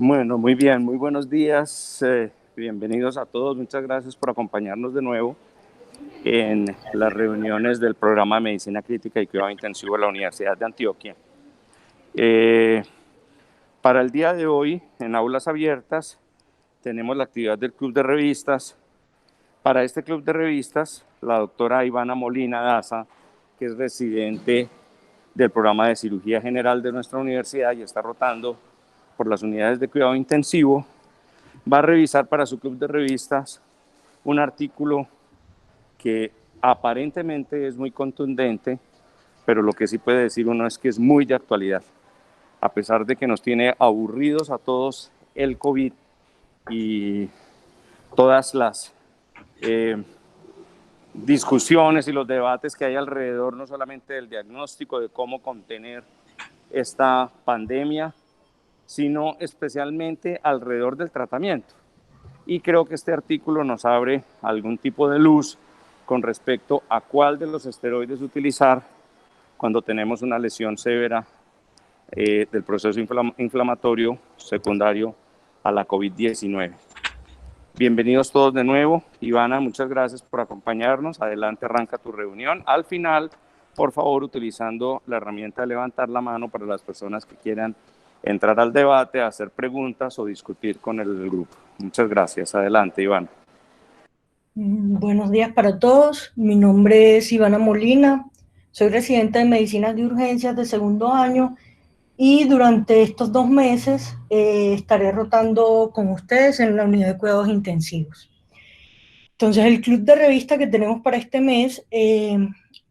Bueno, muy bien, muy buenos días, bienvenidos a todos, muchas gracias por acompañarnos de nuevo en las reuniones del programa de Medicina Crítica y Cuidado Intensivo de la Universidad de Antioquia. Para el día de hoy, en aulas abiertas, tenemos la actividad del Club de Revistas. Para este Club de Revistas, la doctora Ivana Molina Daza, que es residente del programa de cirugía general de nuestra universidad y está rotando por las unidades de cuidado intensivo, va a revisar para su Club de Revistas un artículo que aparentemente es muy contundente, pero lo que sí puede decir uno es que es muy de actualidad. A pesar de que nos tiene aburridos a todos el COVID y todas las discusiones y los debates que hay alrededor, no solamente del diagnóstico de cómo contener esta pandemia, sino especialmente alrededor del tratamiento. Y creo que este artículo nos abre algún tipo de luz con respecto a cuál de los esteroides utilizar cuando tenemos una lesión severa del proceso inflamatorio secundario a la COVID-19. Bienvenidos todos de nuevo. Ivana, muchas gracias por acompañarnos. Adelante, arranca tu reunión. Al final, por favor, utilizando la herramienta de levantar la mano para las personas que quieran entrar al debate, hacer preguntas o discutir con el grupo. Muchas gracias. Adelante, Ivana. Buenos días para todos. Mi nombre es Ivana Molina. Soy residente de Medicinas de Urgencias de segundo año y durante estos 2 meses estaré rotando con ustedes en la unidad de cuidados intensivos. Entonces, el club de revista que tenemos para este mes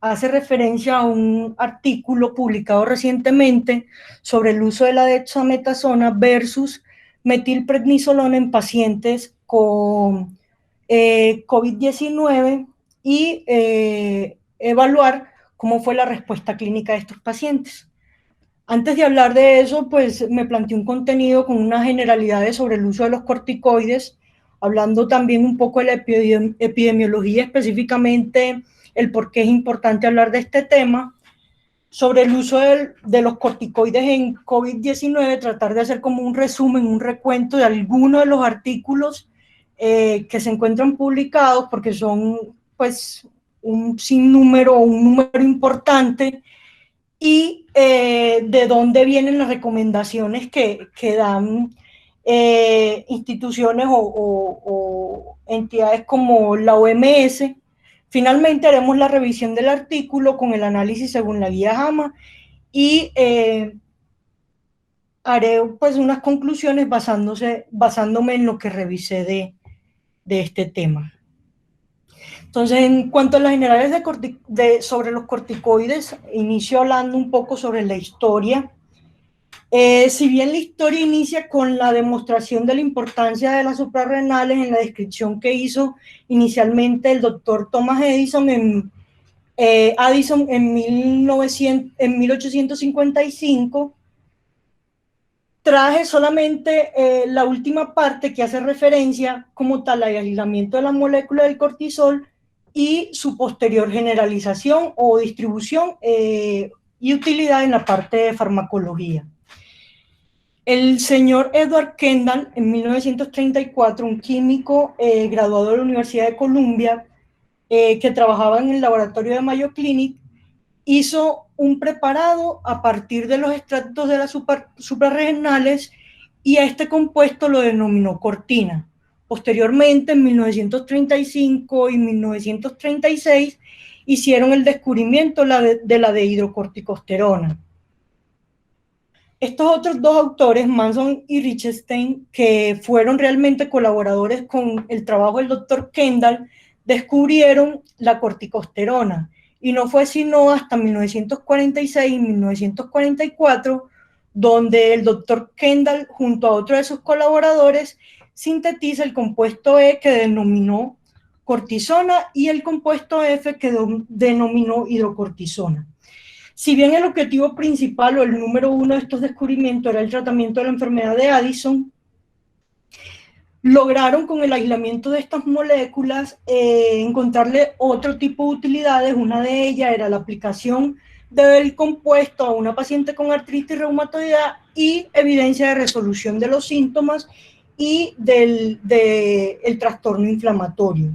hace referencia a un artículo publicado recientemente sobre el uso de la dexametasona versus metilprednisolona en pacientes con COVID-19 y evaluar cómo fue la respuesta clínica de estos pacientes. Antes de hablar de eso, pues me planteé un contenido con unas generalidades sobre el uso de los corticoides, hablando también un poco de la epidemiología, específicamente el por qué es importante hablar de este tema, sobre el uso de los corticoides en COVID-19, tratar de hacer como un resumen, un recuento de algunos de los artículos que se encuentran publicados, porque son pues un sinnúmero, un número importante, y de dónde vienen las recomendaciones que dan instituciones o entidades como la OMS. Finalmente haremos la revisión del artículo con el análisis según la guía JAMA y haré pues unas conclusiones basándome en lo que revisé de este tema. Entonces, en cuanto a las generales sobre los corticoides, inicio hablando un poco sobre la historia. Si bien la historia inicia con la demostración de la importancia de las suprarrenales en la descripción que hizo inicialmente el doctor Thomas Edison en 1855, traje solamente la última parte que hace referencia como tal al aislamiento de la molécula del cortisol y su posterior generalización o distribución y utilidad en la parte de farmacología. El señor Edward Kendall, en 1934, un químico graduado de la Universidad de Columbia, que trabajaba en el laboratorio de Mayo Clinic, hizo un preparado a partir de los extractos de las suprarrenales y a este compuesto lo denominó cortina. Posteriormente, en 1935 y 1936, hicieron el descubrimiento de la dehidrocorticosterona. Estos otros 2 autores, Manson y Richestein, que fueron realmente colaboradores con el trabajo del doctor Kendall, descubrieron la corticosterona. Y no fue sino hasta 1946 y 1944 donde el doctor Kendall, junto a otro de sus colaboradores, sintetiza el compuesto E que denominó cortisona y el compuesto F que denominó hidrocortisona. Si bien el objetivo principal o el número 1 de estos descubrimientos era el tratamiento de la enfermedad de Addison, lograron con el aislamiento de estas moléculas encontrarle otro tipo de utilidades. Una de ellas era la aplicación del compuesto a una paciente con artritis reumatoidea y evidencia de resolución de los síntomas y del trastorno inflamatorio.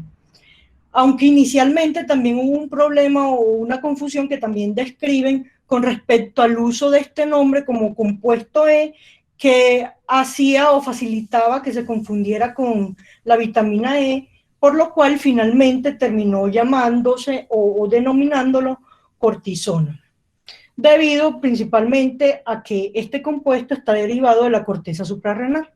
Aunque inicialmente también hubo un problema o una confusión que también describen con respecto al uso de este nombre como compuesto E, que hacía o facilitaba que se confundiera con la vitamina E, por lo cual finalmente terminó llamándose o denominándolo cortisona, debido principalmente a que este compuesto está derivado de la corteza suprarrenal.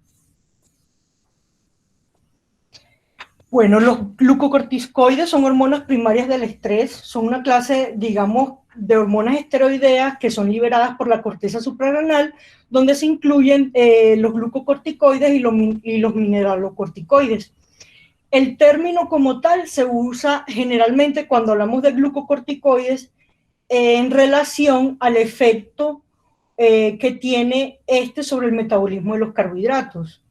Bueno, los glucocorticoides son hormonas primarias del estrés, son una clase, digamos, de hormonas esteroideas que son liberadas por la corteza suprarrenal, donde se incluyen los glucocorticoides y los mineralocorticoides. El término como tal se usa generalmente cuando hablamos de glucocorticoides en relación al efecto que tiene este sobre el metabolismo de los carbohidratos.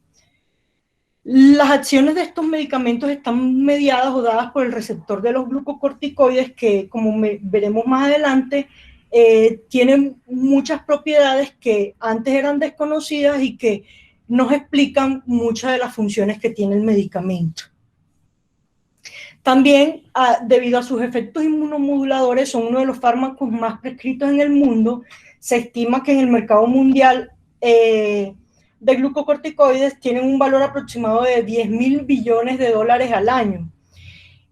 Las acciones de estos medicamentos están mediadas o dadas por el receptor de los glucocorticoides que, como veremos más adelante, tienen muchas propiedades que antes eran desconocidas y que nos explican muchas de las funciones que tiene el medicamento. También, debido a sus efectos inmunomoduladores, son uno de los fármacos más prescritos en el mundo. Se estima que en el mercado mundial de glucocorticoides tienen un valor aproximado de 10.000 billones de dólares al año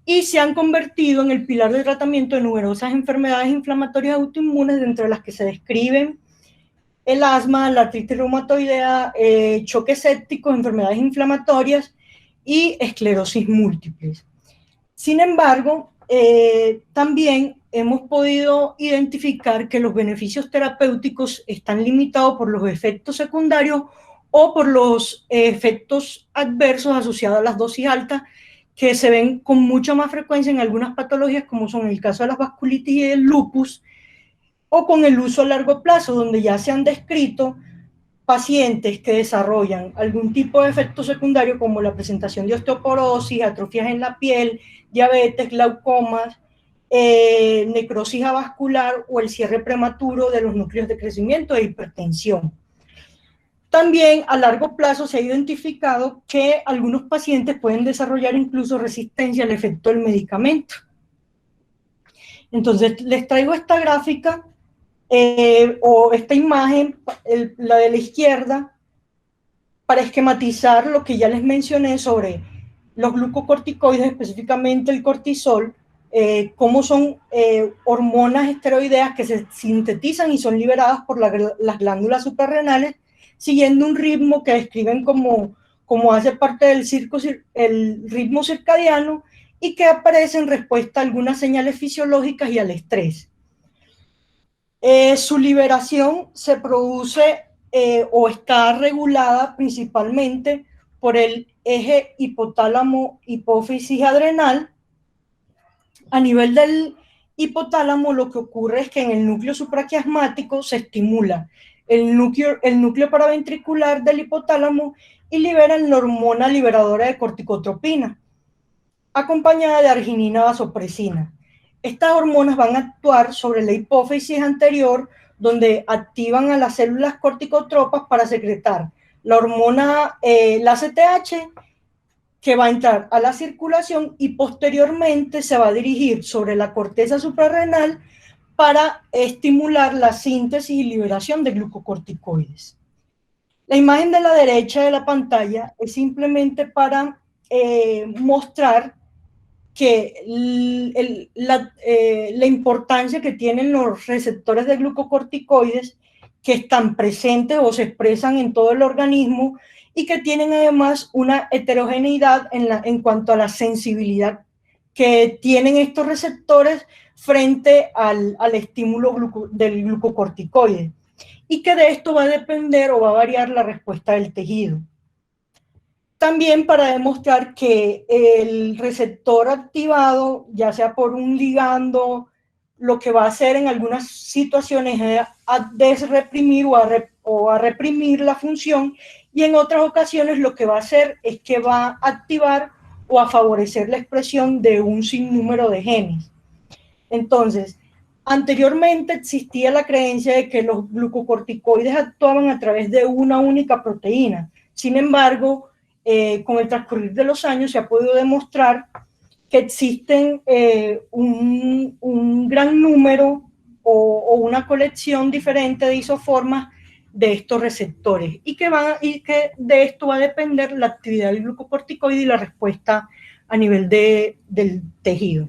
y se han convertido en el pilar de tratamiento de numerosas enfermedades inflamatorias autoinmunes, entre las que se describen el asma, la artritis reumatoidea, choques sépticos, enfermedades inflamatorias y esclerosis múltiples. Sin embargo, también hemos podido identificar que los beneficios terapéuticos están limitados por los efectos secundarios o por los efectos adversos asociados a las dosis altas, que se ven con mucha más frecuencia en algunas patologías, como son el caso de las vasculitis y el lupus, o con el uso a largo plazo, donde ya se han descrito pacientes que desarrollan algún tipo de efecto secundario, como la presentación de osteoporosis, atrofias en la piel, diabetes, glaucomas, necrosis avascular o el cierre prematuro de los núcleos de crecimiento e hipertensión. También a largo plazo se ha identificado que algunos pacientes pueden desarrollar incluso resistencia al efecto del medicamento. Entonces les traigo esta gráfica o esta imagen, la de la izquierda, para esquematizar lo que ya les mencioné sobre los glucocorticoides, específicamente el cortisol, cómo son hormonas esteroideas que se sintetizan y son liberadas por las glándulas suprarrenales, siguiendo un ritmo que describen como hace parte del el ritmo circadiano, y que aparece en respuesta a algunas señales fisiológicas y al estrés. Su liberación se produce o está regulada principalmente por el eje hipotálamo-hipófisis adrenal. A nivel del hipotálamo, lo que ocurre es que en el núcleo supraquiasmático se estimula el núcleo paraventricular del hipotálamo y liberan la hormona liberadora de corticotropina, acompañada de arginina vasopresina. Estas hormonas van a actuar sobre la hipófisis anterior, donde activan a las células corticotropas para secretar la hormona, la ACTH, que va a entrar a la circulación y posteriormente se va a dirigir sobre la corteza suprarrenal para estimular la síntesis y liberación de glucocorticoides. La imagen de la derecha de la pantalla es simplemente para mostrar que la importancia que tienen los receptores de glucocorticoides, que están presentes o se expresan en todo el organismo y que tienen además una heterogeneidad en cuanto a la sensibilidad que tienen estos receptores frente al estímulo del glucocorticoide, y que de esto va a depender o va a variar la respuesta del tejido. También para demostrar que el receptor activado, ya sea por un ligando, lo que va a hacer en algunas situaciones es a desreprimir o a reprimir la función, y en otras ocasiones lo que va a hacer es que va a activar o a favorecer la expresión de un sinnúmero de genes. Entonces, Anteriormente existía la creencia de que los glucocorticoides actuaban a través de una única proteína. Sin embargo, con el transcurrir de los años se ha podido demostrar que existen un gran número o una colección diferente de isoformas de estos receptores y que de esto va a depender la actividad del glucocorticoide y la respuesta a nivel del tejido.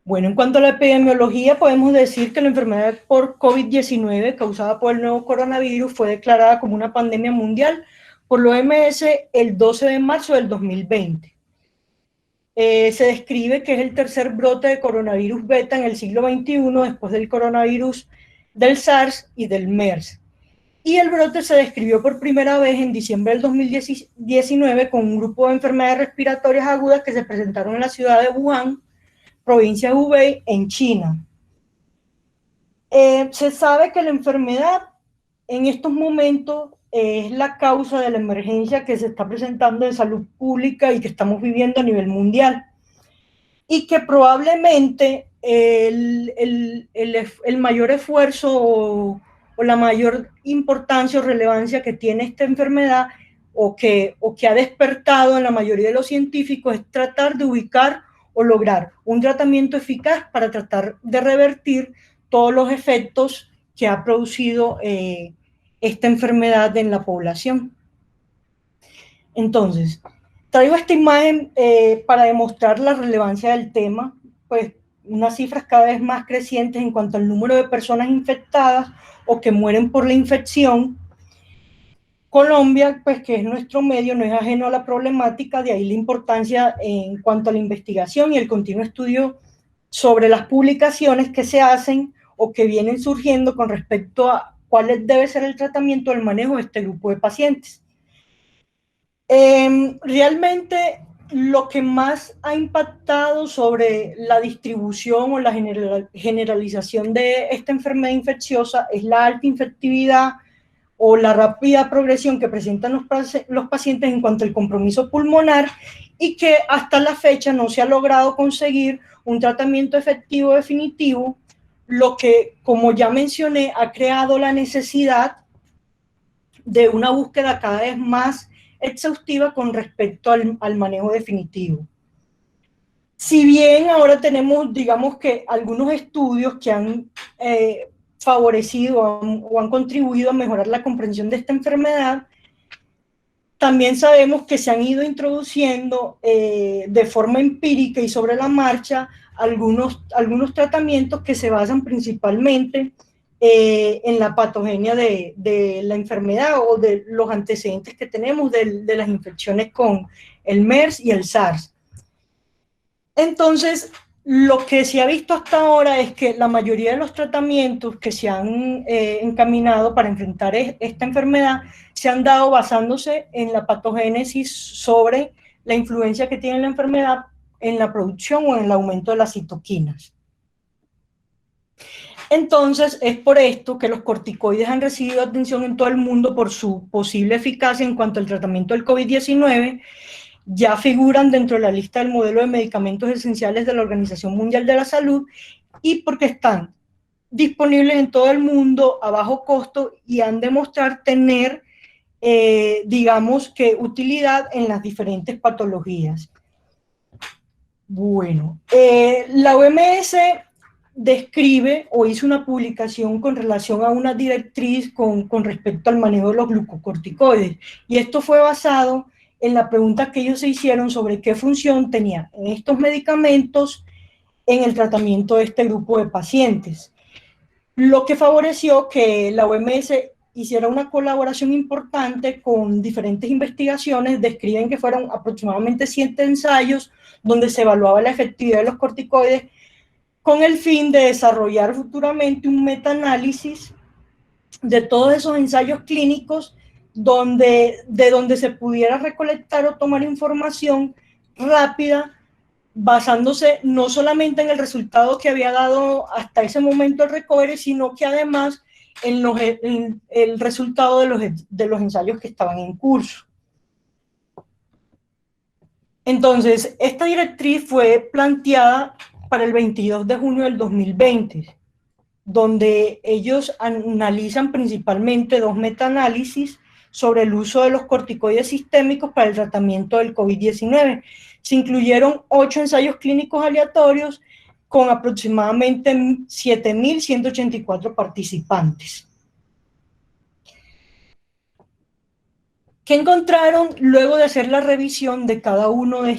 Bueno, en cuanto a la epidemiología, podemos decir que la enfermedad por COVID-19 causada por el nuevo coronavirus fue declarada como una pandemia mundial por la OMS el 12 de marzo del 2020. Se describe que es el tercer brote de coronavirus beta en el siglo XXI después del coronavirus del SARS y del MERS. Y el brote se describió por primera vez en diciembre del 2019 con un grupo de enfermedades respiratorias agudas que se presentaron en la ciudad de Wuhan, provincia de Hubei, en China. Se sabe que la enfermedad en estos momentos es la causa de la emergencia que se está presentando en salud pública y que estamos viviendo a nivel mundial. Y que probablemente el mayor esfuerzo o la mayor importancia o relevancia que tiene esta enfermedad o que ha despertado en la mayoría de los científicos es tratar de ubicar o lograr un tratamiento eficaz para tratar de revertir todos los efectos que ha producido esta enfermedad en la población. Entonces, traigo esta imagen para demostrar la relevancia del tema, pues unas cifras cada vez más crecientes en cuanto al número de personas infectadas o que mueren por la infección. Colombia, pues que es nuestro medio, no es ajeno a la problemática, de ahí la importancia en cuanto a la investigación y el continuo estudio sobre las publicaciones que se hacen o que vienen surgiendo con respecto a cuál debe ser el tratamiento o el manejo de este grupo de pacientes. Realmente lo que más ha impactado sobre la distribución o la generalización de esta enfermedad infecciosa es la alta infectividad o la rápida progresión que presentan los pacientes en cuanto al compromiso pulmonar y que hasta la fecha no se ha logrado conseguir un tratamiento efectivo definitivo, lo que, como ya mencioné, ha creado la necesidad de una búsqueda cada vez más exhaustiva con respecto al manejo definitivo. Si bien ahora tenemos, digamos que algunos estudios que han favorecido o han contribuido a mejorar la comprensión de esta enfermedad, también sabemos que se han ido introduciendo de forma empírica y sobre la marcha algunos tratamientos que se basan principalmente en la patogenia de la enfermedad o de los antecedentes que tenemos de las infecciones con el MERS y el SARS. Entonces, lo que se ha visto hasta ahora es que la mayoría de los tratamientos que se han encaminado para enfrentar esta enfermedad se han dado basándose en la patogénesis sobre la influencia que tiene la enfermedad en la producción o en el aumento de las citoquinas. Entonces, es por esto que los corticoides han recibido atención en todo el mundo por su posible eficacia en cuanto al tratamiento del COVID-19, ya figuran dentro de la lista del modelo de medicamentos esenciales de la Organización Mundial de la Salud y porque están disponibles en todo el mundo a bajo costo y han demostrado tener, digamos que, utilidad en las diferentes patologías. Bueno, la OMS describe o hizo una publicación con relación a una directriz con respecto al manejo de los glucocorticoides y esto fue basado en la pregunta que ellos se hicieron sobre qué función tenían estos medicamentos en el tratamiento de este grupo de pacientes, lo que favoreció que la OMS hiciera una colaboración importante con diferentes investigaciones. Describen que fueron aproximadamente 100 ensayos donde se evaluaba la efectividad de los corticoides con el fin de desarrollar futuramente un metaanálisis de todos esos ensayos clínicos de donde se pudiera recolectar o tomar información rápida basándose no solamente en el resultado que había dado hasta ese momento el recovery, sino que además en el resultado de los ensayos que estaban en curso. Entonces, esta directriz fue planteada para el 22 de junio del 2020, donde ellos analizan principalmente dos metaanálisis sobre el uso de los corticoides sistémicos para el tratamiento del COVID-19. Se incluyeron 8 ensayos clínicos aleatorios con aproximadamente 7.184 participantes. ¿Qué encontraron luego de hacer la revisión de cada uno de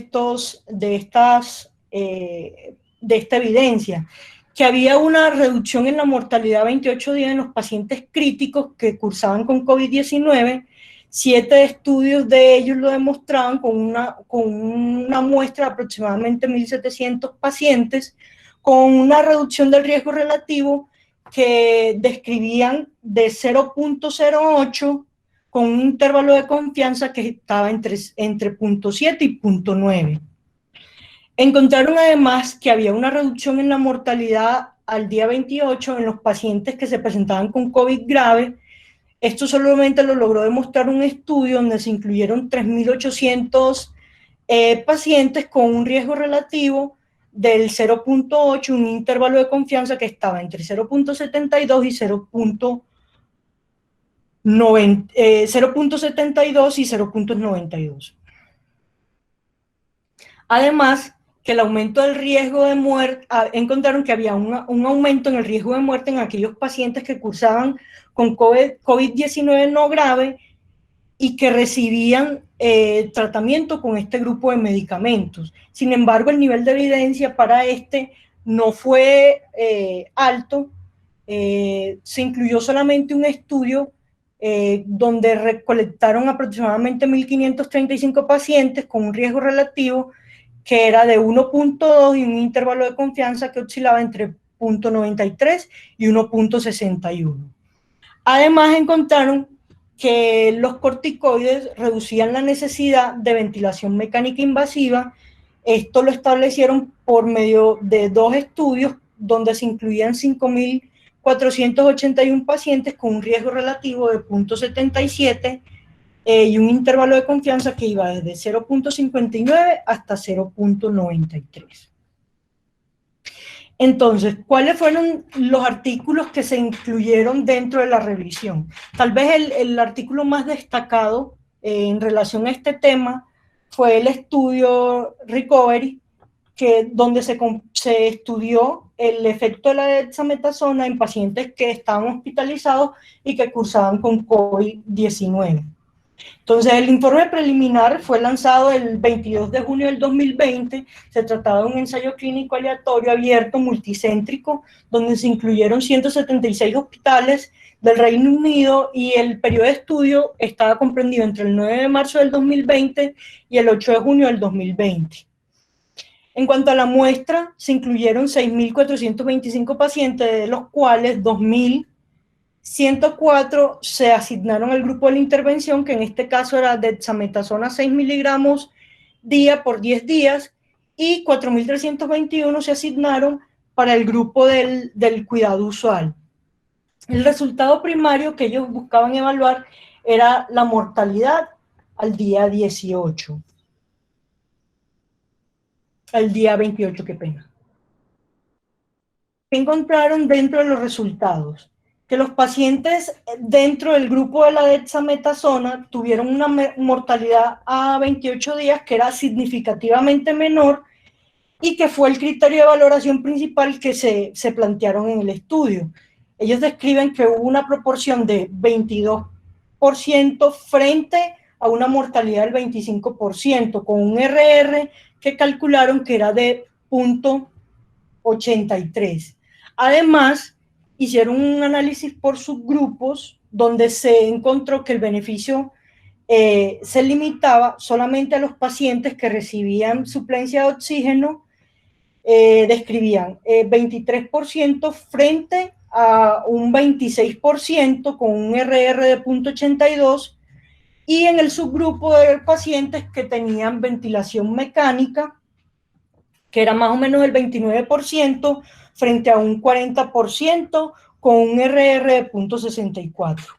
esta evidencia? Que había una reducción en la mortalidad a 28 días en los pacientes críticos que cursaban con COVID-19. 7 estudios de ellos lo demostraban con una muestra de aproximadamente 1.700 pacientes, con una reducción del riesgo relativo que describían de 0.08 con un intervalo de confianza que estaba entre 0.7 y 0.9. Encontraron además que había una reducción en la mortalidad al día 28 en los pacientes que se presentaban con COVID grave. Esto solamente lo logró demostrar un estudio donde se incluyeron 3.800 pacientes con un riesgo relativo del 0.8, un intervalo de confianza que estaba entre 0.72 y 0.92. Además, que el aumento del riesgo de muerte, encontraron que había un aumento en el riesgo de muerte en aquellos pacientes que cursaban con COVID-19 no grave y que recibían tratamiento con este grupo de medicamentos. Sin embargo, el nivel de evidencia para este no fue alto. Se incluyó solamente un estudio donde recolectaron aproximadamente 1.535 pacientes con un riesgo relativo que era de 1.2 y un intervalo de confianza que oscilaba entre 0.93 y 1.61. Además, encontraron que los corticoides reducían la necesidad de ventilación mecánica invasiva. Esto lo establecieron por medio de 2 estudios donde se incluían 5.481 pacientes con un riesgo relativo de 0.77 y un intervalo de confianza que iba desde 0.59 hasta 0.93. Entonces, ¿cuáles fueron los artículos que se incluyeron dentro de la revisión? Tal vez el artículo más destacado en relación a este tema fue el estudio Recovery, donde se estudió el efecto de la dexametasona en pacientes que estaban hospitalizados y que cursaban con COVID-19. Entonces, el informe preliminar fue lanzado el 22 de junio del 2020. Se trataba de un ensayo clínico aleatorio abierto, multicéntrico, donde se incluyeron 176 hospitales del Reino Unido y el periodo de estudio estaba comprendido entre el 9 de marzo del 2020 y el 8 de junio del 2020. En cuanto a la muestra, se incluyeron 6.425 pacientes, de los cuales 2.104 se asignaron al grupo de la intervención, que en este caso era dexametasona 6 miligramos día por 10 días, y 4.321 se asignaron para el grupo del cuidado usual. El resultado primario que ellos buscaban evaluar era la mortalidad al día 18. Al día 28, qué pena. ¿Qué encontraron dentro de los resultados? Que los pacientes dentro del grupo de la dexametasona tuvieron una mortalidad a 28 días que era significativamente menor y que fue el criterio de valoración principal que se plantearon en el estudio. Ellos describen que hubo una proporción de 22% frente a una mortalidad del 25%, con un RR que calcularon que era de 0.83. Además, hicieron un análisis por subgrupos donde se encontró que el beneficio se limitaba solamente a los pacientes que recibían suplencia de oxígeno. Describían 23% frente a un 26% con un RR de 0.82, y en el subgrupo de pacientes que tenían ventilación mecánica, que era más o menos el 29%, frente a un 40% con un RR de 0.64.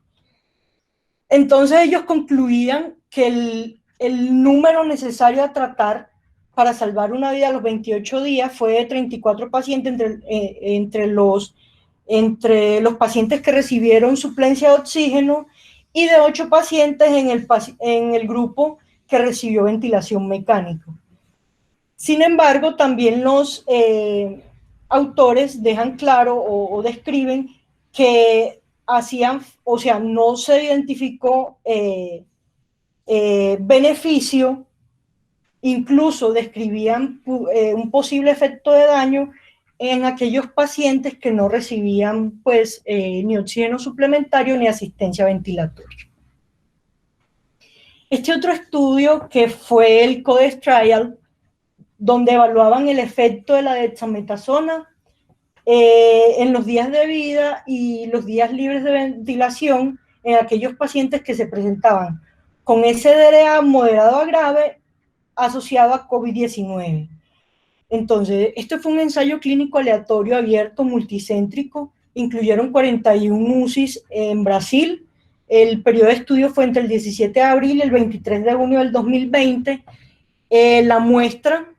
Entonces ellos concluían que el número necesario a tratar para salvar una vida a los 28 días fue de 34 pacientes entre los pacientes que recibieron suplencia de oxígeno y de 8 pacientes en el grupo que recibió ventilación mecánica. Sin embargo, también los autores dejan claro o describen que no se identificó beneficio, incluso describían un posible efecto de daño en aquellos pacientes que no recibían pues ni oxígeno suplementario ni asistencia ventilatoria. Este otro estudio, que fue el CODES Trial, donde evaluaban el efecto de la dexametasona en los días de vida y los días libres de ventilación en aquellos pacientes que se presentaban con SDRA moderado a grave asociado a COVID-19. Entonces, este fue un ensayo clínico aleatorio abierto multicéntrico, incluyeron 41 UCIs en Brasil. El periodo de estudio fue entre el 17 de abril y el 23 de junio del 2020. La muestra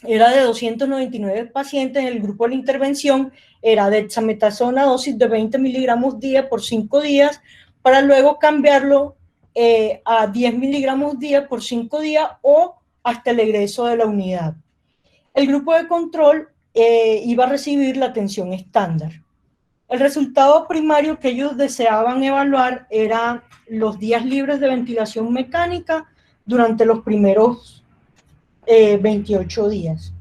era de 299 pacientes. En el grupo de la intervención era dexametasona, dosis de 20 miligramos día por 5 días, para luego cambiarlo a 10 miligramos día por 5 días o hasta el egreso de la unidad. El grupo de control iba a recibir la atención estándar. El resultado primario que ellos deseaban evaluar era los días libres de ventilación mecánica durante los primeros 28 días.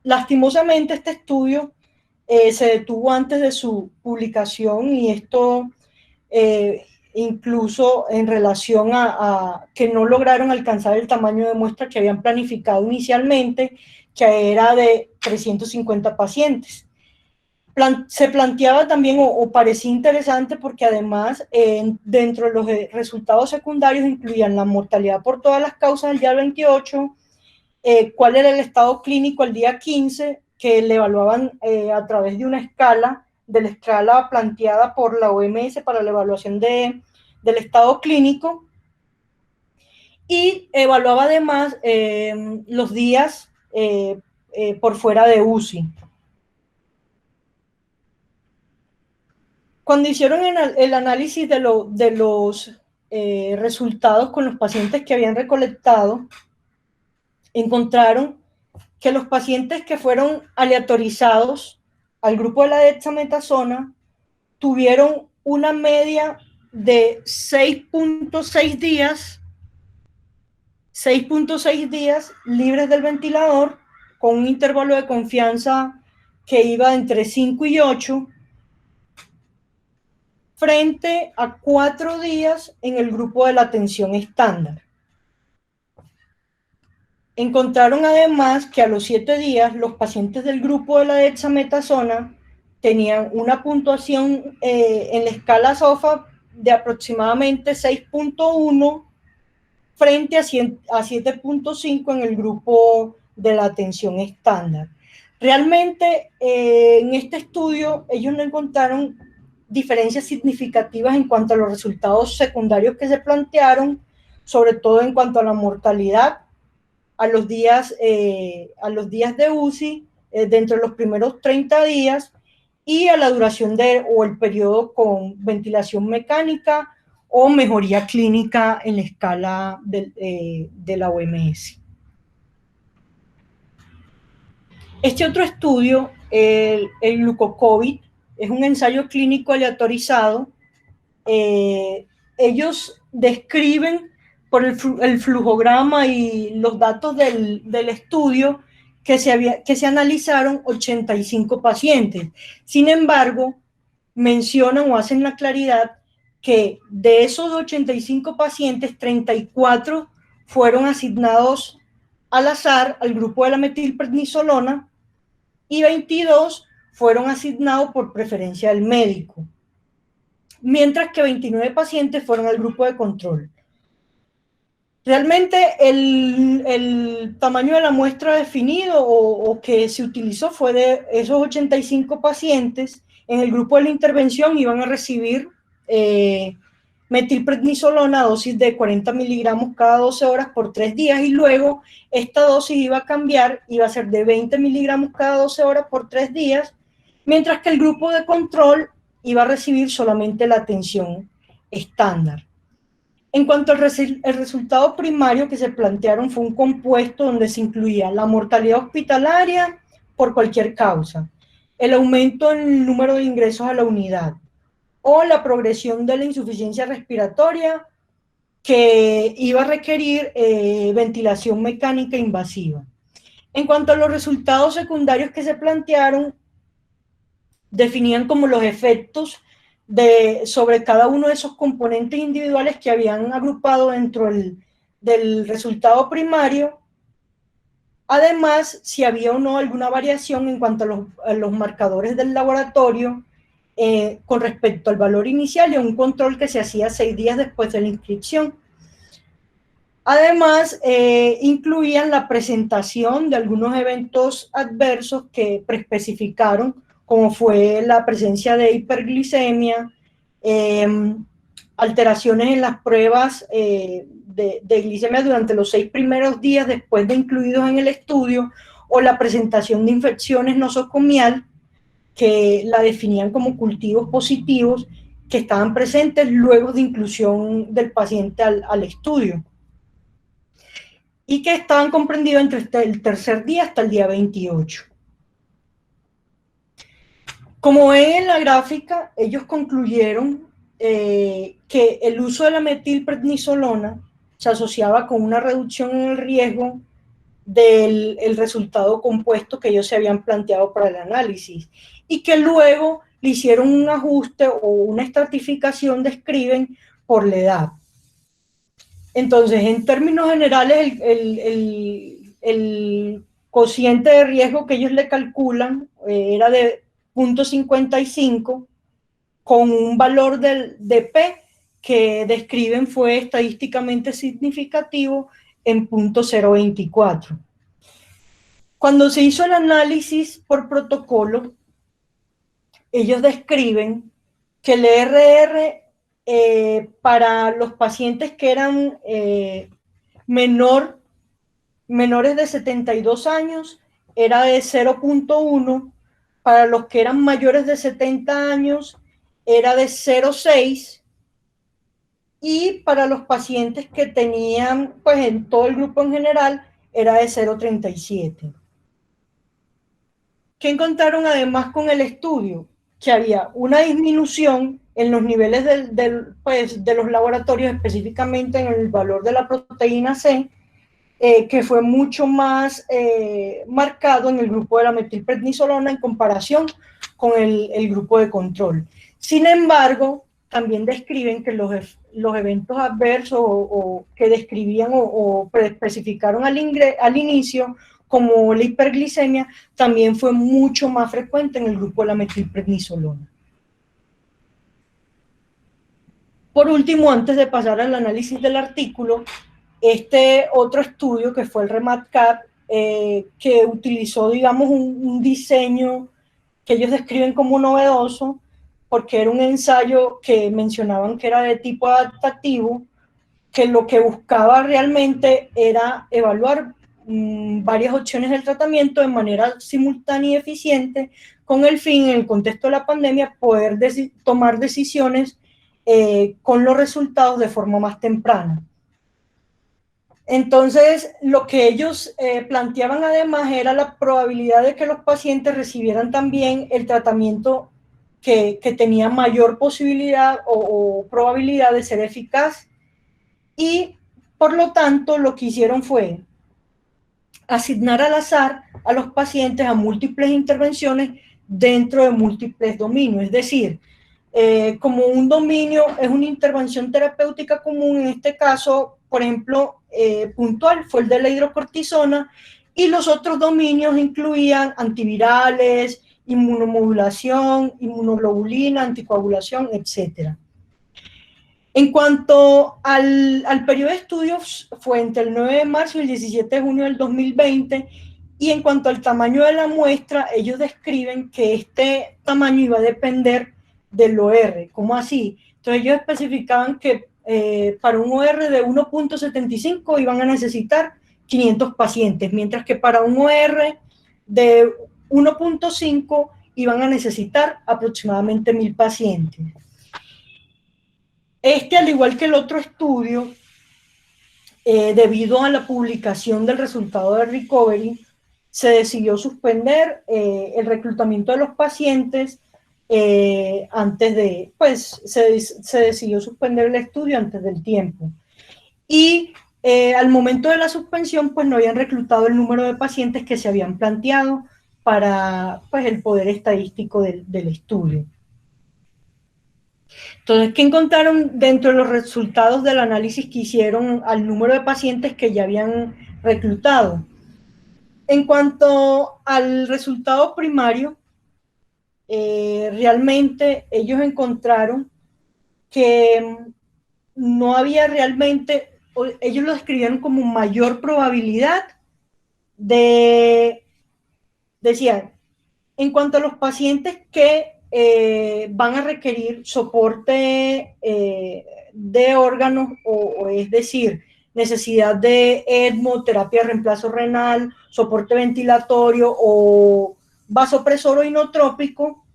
Lastimosamente, este estudio se detuvo antes de su publicación, y esto incluso en relación a que no lograron alcanzar el tamaño de muestra que habían planificado inicialmente, que era de 350 pacientes. Se planteaba también, o parecía interesante, porque además dentro de los resultados secundarios incluían la mortalidad por todas las causas al día 28, cuál era el estado clínico al día 15, que le evaluaban a través de una escala, de la escala planteada por la OMS para la evaluación del estado clínico, y evaluaba además los días por fuera de UCI. Cuando hicieron el análisis de los resultados con los pacientes que habían recolectado, encontraron que los pacientes que fueron aleatorizados al grupo de la dexametasona tuvieron una media de 6.6 días libres del ventilador, con un intervalo de confianza que iba entre 5 y 8, frente a 4 días en el grupo de la atención estándar. Encontraron además que a los 7 días los pacientes del grupo de la dexametasona tenían una puntuación en la escala SOFA de aproximadamente 6.1 frente a 7.5 en el grupo de la atención estándar. Realmente en este estudio ellos no encontraron diferencias significativas en cuanto a los resultados secundarios que se plantearon, sobre todo en cuanto a la mortalidad, a los días de UCI dentro de los primeros 30 días, y a la duración o el periodo con ventilación mecánica o mejoría clínica en la escala de la OMS. Este otro estudio, el Glucocovid, es un ensayo clínico aleatorizado. Ellos describen por el flujograma y los datos del estudio que se analizaron 85 pacientes. Sin embargo, mencionan o hacen la claridad que de esos 85 pacientes, 34 fueron asignados al azar al grupo de la metilprednisolona y 22 fueron asignados por preferencia del médico, mientras que 29 pacientes fueron al grupo de control. Realmente el tamaño de la muestra definido o que se utilizó fue de esos 85 pacientes. En el grupo de la intervención iban a recibir metilprednisolona, dosis de 40 miligramos cada 12 horas por 3 días, y luego esta dosis iba a cambiar, iba a ser de 20 miligramos cada 12 horas por 3 días, mientras que el grupo de control iba a recibir solamente la atención estándar. En cuanto al resultado primario que se plantearon, fue un compuesto donde se incluía la mortalidad hospitalaria por cualquier causa, el aumento en el número de ingresos a la unidad, o la progresión de la insuficiencia respiratoria que iba a requerir ventilación mecánica invasiva. En cuanto a los resultados secundarios que se plantearon, definían como los efectos sobre cada uno de esos componentes individuales que habían agrupado dentro del resultado primario. Además, si había o no alguna variación en cuanto a los marcadores del laboratorio con respecto al valor inicial y a un control que se hacía 6 días después de la inscripción. Además, incluían la presentación de algunos eventos adversos que preespecificaron, como fue la presencia de hiperglicemia, alteraciones en las pruebas de glicemia durante los 6 primeros días después de incluidos en el estudio, o la presentación de infecciones nosocomial, que la definían como cultivos positivos que estaban presentes luego de inclusión del paciente al estudio, y que estaban comprendidos entre el tercer día hasta el día 28. Como ven en la gráfica, ellos concluyeron que el uso de la metilprednisolona se asociaba con una reducción en el riesgo del resultado compuesto que ellos se habían planteado para el análisis, y que luego le hicieron un ajuste o una estratificación de Scriven por la edad. Entonces, en términos generales, el cociente de riesgo que ellos le calculan era de 0.55, con un valor de P que describen fue estadísticamente significativo en 0.024. Cuando se hizo el análisis por protocolo, ellos describen que el ERR para los pacientes que eran menores de 72 años era de 0.1, para los que eran mayores de 70 años era de 0.6, y para los pacientes que tenían, pues en todo el grupo en general, era de 0.37. ¿Qué encontraron además con el estudio? Que había una disminución en los niveles de los laboratorios, específicamente en el valor de la proteína C, que fue mucho más marcado en el grupo de la metilprednisolona en comparación con el grupo de control. Sin embargo, también describen que los eventos adversos o que describían o especificaron al inicio, como la hiperglicemia, también fue mucho más frecuente en el grupo de la metilprednisolona. Por último, antes de pasar al análisis del artículo, este otro estudio que fue el REMAT-CAP, que utilizó, digamos, un diseño que ellos describen como novedoso, porque era un ensayo que mencionaban que era de tipo adaptativo, que lo que buscaba realmente era evaluar varias opciones del tratamiento de manera simultánea y eficiente, con el fin, en el contexto de la pandemia, poder tomar decisiones con los resultados de forma más temprana. Entonces, lo que ellos planteaban además era la probabilidad de que los pacientes recibieran también el tratamiento que tenía mayor posibilidad o probabilidad de ser eficaz, y por lo tanto lo que hicieron fue asignar al azar a los pacientes a múltiples intervenciones dentro de múltiples dominios. Es decir, como un dominio es una intervención terapéutica común, en este caso, por ejemplo, puntual, fue el de la hidrocortisona, y los otros dominios incluían antivirales, inmunomodulación, inmunoglobulina, anticoagulación, etc. En cuanto al periodo de estudios, fue entre el 9 de marzo y el 17 de junio del 2020, y en cuanto al tamaño de la muestra, ellos describen que este tamaño iba a depender del OR. ¿Cómo así? Entonces ellos especificaban que para un OR de 1.75 iban a necesitar 500 pacientes, mientras que para un OR de 1.5 iban a necesitar aproximadamente 1000 pacientes. Al igual que el otro estudio, debido a la publicación del resultado de Recovery, se decidió suspender el reclutamiento de los pacientes se decidió suspender el estudio antes del tiempo. Y al momento de la suspensión, pues no habían reclutado el número de pacientes que se habían planteado para pues, el poder estadístico del estudio. Entonces, ¿qué encontraron dentro de los resultados del análisis que hicieron al número de pacientes que ya habían reclutado? En cuanto al resultado primario, realmente ellos encontraron que no había realmente, ellos lo describieron como mayor probabilidad decían, en cuanto a los pacientes que van a requerir soporte de órganos, o es decir, necesidad de ECMO, terapia de reemplazo renal, soporte ventilatorio o vasopresor o inotrópico,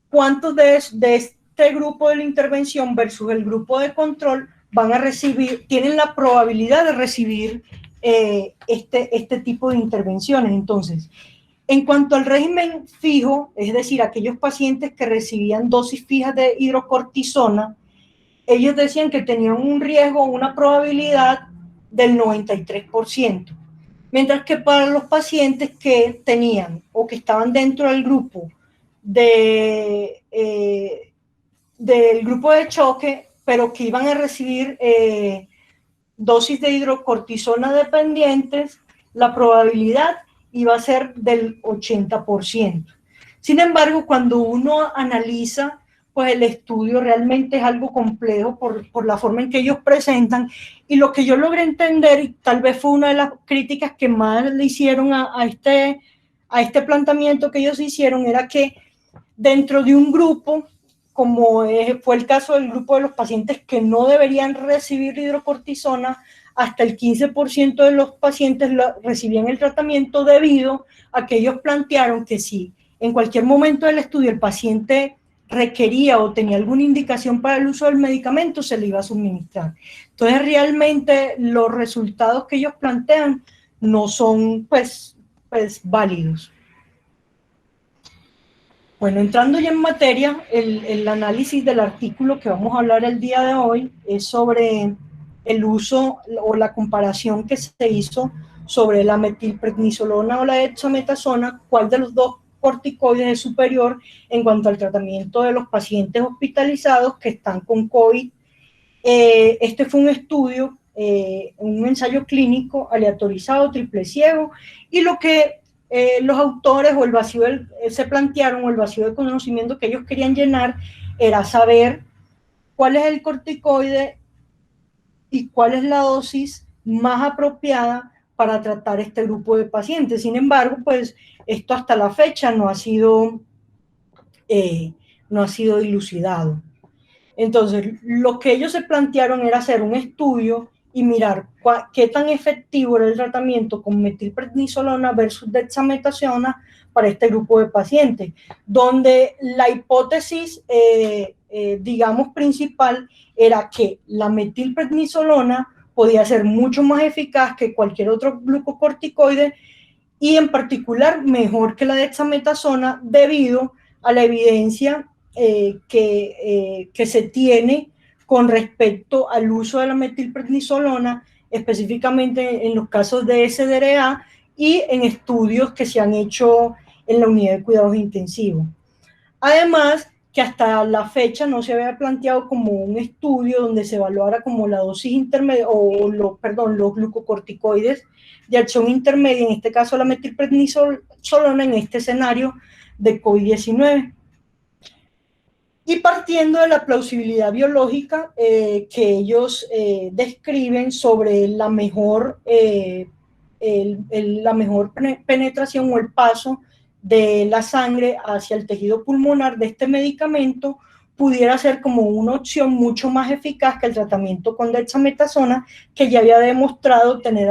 ¿cuántos de este grupo de la intervención versus el grupo de control van a recibir, tienen la probabilidad de recibir este tipo de intervenciones? Entonces, en cuanto al régimen fijo, es decir, aquellos pacientes que recibían dosis fijas de hidrocortisona, ellos decían que tenían un riesgo, una probabilidad del 93%, mientras que para los pacientes que tenían o que estaban dentro del grupo del grupo de choque, pero que iban a recibir dosis de hidrocortisona dependientes, la probabilidad iba a ser del 80%. Sin embargo, cuando uno analiza, pues el estudio realmente es algo complejo por la forma en que ellos presentan, y lo que yo logré entender, y tal vez fue una de las críticas que más le hicieron a este planteamiento que ellos hicieron, era que dentro de un grupo, como fue el caso del grupo de los pacientes que no deberían recibir hidrocortisona, hasta el 15% de los pacientes recibían el tratamiento, debido a que ellos plantearon que si en cualquier momento del estudio el paciente requería o tenía alguna indicación para el uso del medicamento, se le iba a suministrar. Entonces, realmente los resultados que ellos plantean no son pues válidos. Bueno, entrando ya en materia, el análisis del artículo que vamos a hablar el día de hoy es sobre el uso o la comparación que se hizo sobre la metilprednisolona o la dexametasona, cuál de los dos corticoides es superior en cuanto al tratamiento de los pacientes hospitalizados que están con COVID. Este fue un estudio, un ensayo clínico aleatorizado, triple ciego, y lo que los autores o el vacío se plantearon, o el vacío de conocimiento que ellos querían llenar, era saber cuál es el corticoide y cuál es la dosis más apropiada para tratar este grupo de pacientes. Sin embargo, pues esto hasta la fecha no ha sido dilucidado. Entonces, lo que ellos se plantearon era hacer un estudio y mirar qué tan efectivo era el tratamiento con metilprednisolona versus dexametasona para este grupo de pacientes, donde la hipótesis, digamos, principal era que la metilprednisolona podía ser mucho más eficaz que cualquier otro glucocorticoide, y en particular mejor que la dexametasona, debido a la evidencia que se tiene con respecto al uso de la metilprednisolona, específicamente en los casos de SDRA y en estudios que se han hecho en la unidad de cuidados intensivos. Además, que hasta la fecha no se había planteado como un estudio donde se evaluara como la dosis intermedia, los glucocorticoides de acción intermedia, en este caso la metilprednisolona, en este escenario de COVID-19. Y partiendo de la plausibilidad biológica que ellos describen sobre la mejor penetración o el paso de la sangre hacia el tejido pulmonar de este medicamento pudiera ser como una opción mucho más eficaz que el tratamiento con dexametasona, que ya había demostrado tener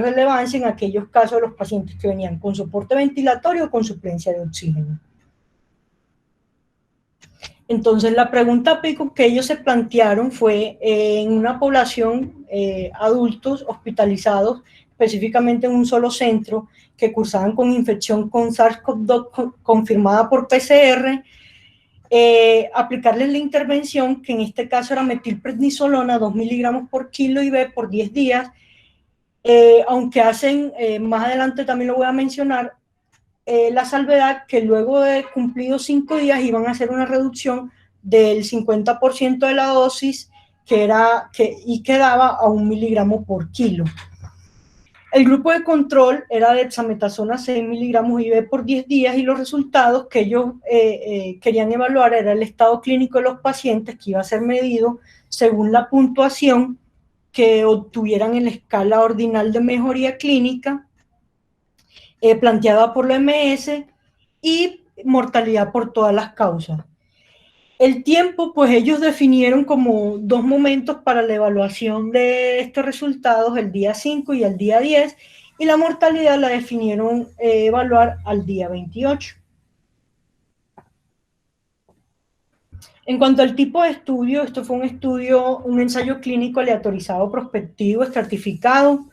relevancia en aquellos casos de los pacientes que venían con soporte ventilatorio o con suplencia de oxígeno. Entonces, la pregunta pico que ellos se plantearon fue en una población adultos hospitalizados, específicamente en un solo centro, que cursaban con infección con SARS-CoV-2 confirmada por PCR, aplicarles la intervención, que en este caso era metilprednisolona, 2 miligramos por kilo IV por 10 días, aunque hacen, más adelante también lo voy a mencionar, la salvedad que luego de cumplidos 5 días iban a hacer una reducción del 50% de la dosis y quedaba a 1 miligramo por kilo. El grupo de control era de dexametasona 6 miligramos IV por 10 días y los resultados que ellos querían evaluar era el estado clínico de los pacientes, que iba a ser medido según la puntuación que obtuvieran en la escala ordinal de mejoría clínica, planteada por la OMS, y mortalidad por todas las causas. El tiempo, pues ellos definieron como 2 momentos para la evaluación de estos resultados, el día 5 y el día 10, y la mortalidad la definieron evaluar al día 28. En cuanto al tipo de estudio, esto fue un ensayo clínico aleatorizado, prospectivo, estratificado,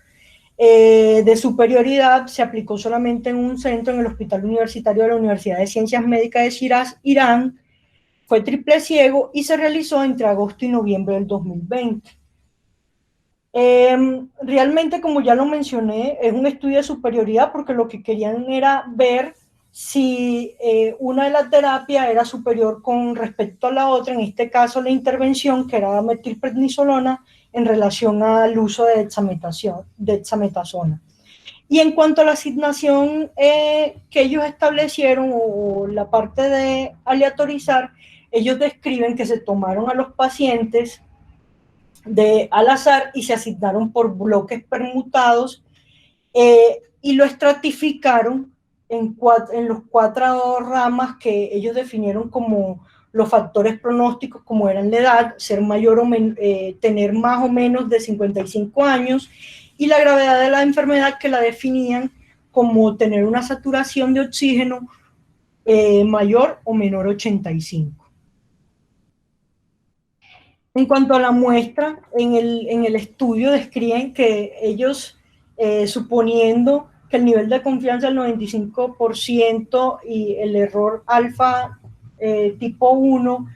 de superioridad. Se aplicó solamente en un centro, en el Hospital Universitario de la Universidad de Ciencias Médicas de Shiraz, Irán. Fue triple ciego y se realizó entre agosto y noviembre del 2020. Realmente, como ya lo mencioné, es un estudio de superioridad porque lo que querían era ver si una de las terapias era superior con respecto a la otra, en este caso la intervención, que era metilprednisolona, en relación al uso de dexametasona. Y en cuanto a la asignación que ellos establecieron, o la parte de aleatorizar, ellos describen que se tomaron a los pacientes al azar y se asignaron por bloques permutados y lo estratificaron en los 4 ramas que ellos definieron como los factores pronósticos, como eran la edad, ser mayor o tener más o menos de 55 años, y la gravedad de la enfermedad, que la definían como tener una saturación de oxígeno mayor o menor a 85. En cuanto a la muestra, en el estudio describen que ellos, suponiendo que el nivel de confianza del 95% y el error alfa tipo 1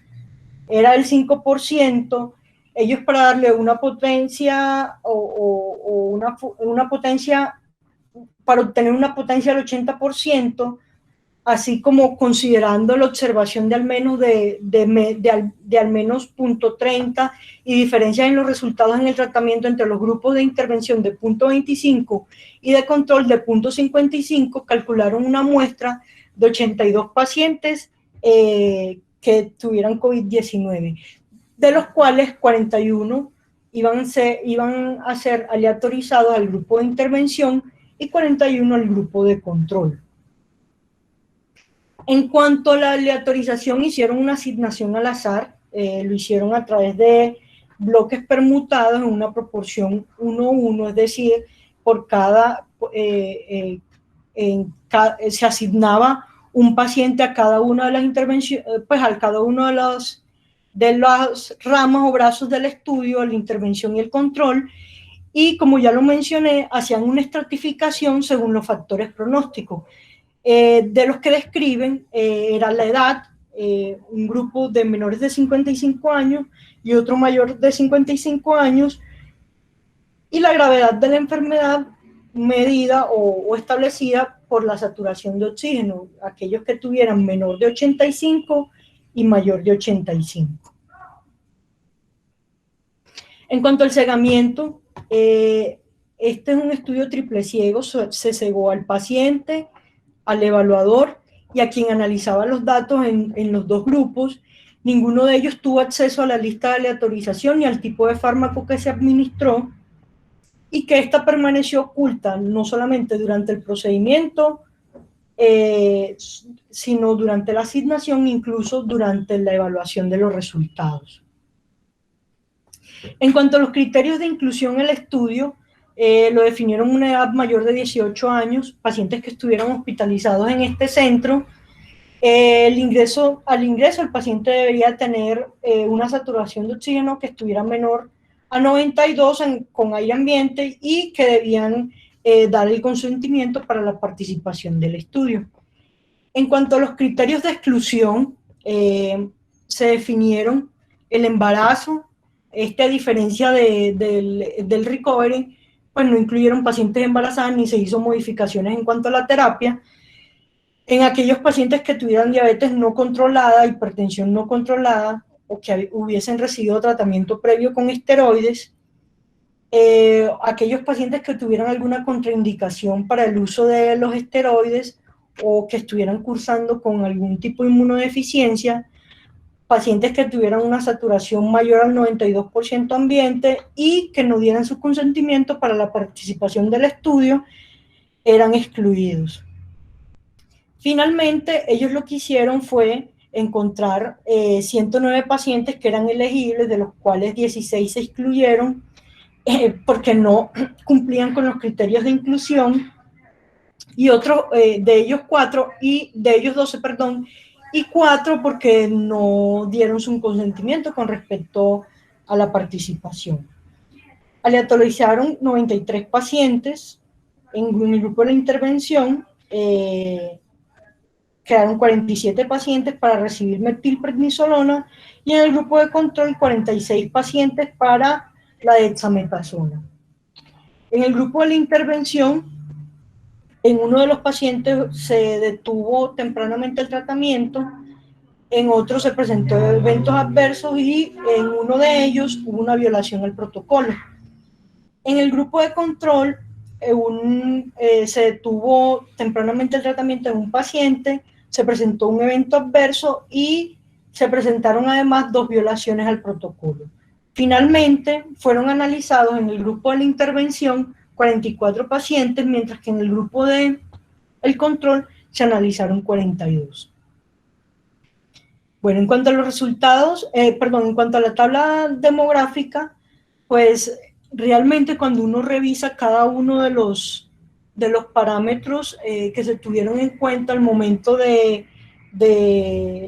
era el 5%, ellos, para darle una potencia una potencia, para obtener una potencia del 80%, así como considerando la observación de al menos al menos 0.30 y diferencias en los resultados en el tratamiento entre los grupos de intervención de 0.25 y de control de 0.55, calcularon una muestra de 82 pacientes que tuvieran COVID-19, de los cuales 41 iban a ser aleatorizados al grupo de intervención y 41 al grupo de control. En cuanto a la aleatorización, hicieron una asignación al azar, lo hicieron a través de bloques permutados en una proporción 1:1, es decir, por se asignaba un paciente a cada una de las intervenciones, pues a cada uno de las ramas o brazos del estudio, la intervención y el control, y como ya lo mencioné, hacían una estratificación según los factores pronósticos. De los que describen era la edad, un grupo de menores de 55 años y otro mayor de 55 años, y la gravedad de la enfermedad medida o establecida por la saturación de oxígeno, aquellos que tuvieran menor de 85 y mayor de 85. En cuanto al cegamiento, este es un estudio triple ciego, se cegó al paciente, al evaluador y a quien analizaba los datos en los 2 grupos. Ninguno de ellos tuvo acceso a la lista de aleatorización ni al tipo de fármaco que se administró, y que esta permaneció oculta no solamente durante el procedimiento, sino durante la asignación, incluso durante la evaluación de los resultados. En cuanto a los criterios de inclusión en el estudio, lo definieron una edad mayor de 18 años, pacientes que estuvieran hospitalizados en este centro. Al ingreso el paciente debería tener una saturación de oxígeno que estuviera menor a 92 con aire ambiente y que debían dar el consentimiento para la participación del estudio. En cuanto a los criterios de exclusión, se definieron el embarazo. A diferencia del recovery, pues no incluyeron pacientes embarazadas ni se hizo modificaciones en cuanto a la terapia. En aquellos pacientes que tuvieran diabetes no controlada, hipertensión no controlada, o que hubiesen recibido tratamiento previo con esteroides, aquellos pacientes que tuvieran alguna contraindicación para el uso de los esteroides o que estuvieran cursando con algún tipo de inmunodeficiencia, pacientes que tuvieran una saturación mayor al 92% ambiente y que no dieran su consentimiento para la participación del estudio, eran excluidos. Finalmente, ellos lo que hicieron fue encontrar 109 pacientes que eran elegibles, de los cuales 16 se excluyeron porque no cumplían con los criterios de inclusión, y otros de ellos 12, perdón, y 4 porque no dieron su consentimiento con respecto a la participación. Aleatorizaron 93 pacientes en el grupo de la intervención, quedaron 47 pacientes para recibir metilprednisolona y en el grupo de control 46 pacientes para la dexametasona. En el grupo de la intervención, en uno de los pacientes se detuvo tempranamente el tratamiento, en otro se presentó eventos adversos y en uno de ellos hubo una violación al protocolo. En el grupo de control se detuvo tempranamente el tratamiento en un paciente, se presentó un evento adverso y se presentaron además 2 violaciones al protocolo. Finalmente, fueron analizados en el grupo de la intervención 44 pacientes, mientras que en el grupo del control se analizaron 42. Bueno, en cuanto a los resultados, en cuanto a la tabla demográfica, pues realmente cuando uno revisa cada uno de los parámetros que se tuvieron en cuenta al momento de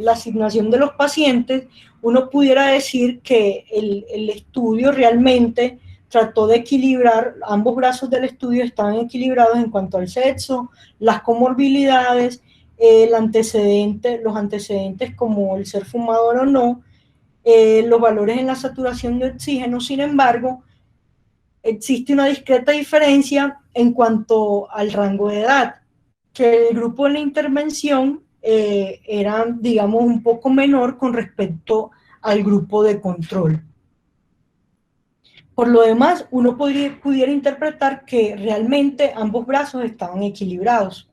la asignación de los pacientes, uno pudiera decir que el estudio realmente trató de equilibrar, ambos brazos del estudio estaban equilibrados en cuanto al sexo, las comorbilidades, los antecedentes como el ser fumador o no, los valores en la saturación de oxígeno. Sin embargo, existe una discreta diferencia en cuanto al rango de edad, que el grupo de la intervención era, digamos, un poco menor con respecto al grupo de control. Por lo demás, uno pudiera interpretar que realmente ambos brazos estaban equilibrados.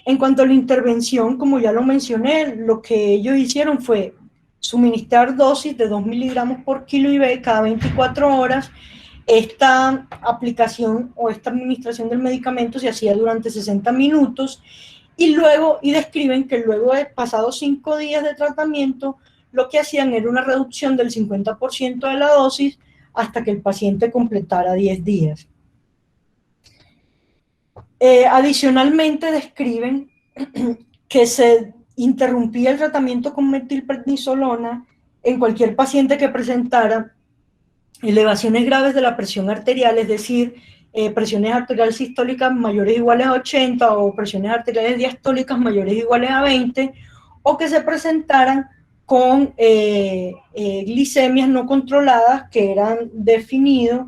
En cuanto a la intervención, como ya lo mencioné, lo que ellos hicieron fue suministrar dosis de 2 miligramos por kilo IV cada 24 horas. Esta aplicación o esta administración del medicamento se hacía durante 60 minutos y describen que luego de pasados 5 días de tratamiento, lo que hacían era una reducción del 50% de la dosis hasta que el paciente completara 10 días. Adicionalmente describen que se interrumpía el tratamiento con metilprednisolona en cualquier paciente que presentara elevaciones graves de la presión arterial, es decir, presiones arteriales sistólicas mayores o iguales a 80 o presiones arteriales diastólicas mayores o iguales a 20, o que se presentaran con glicemias no controladas que eran definidos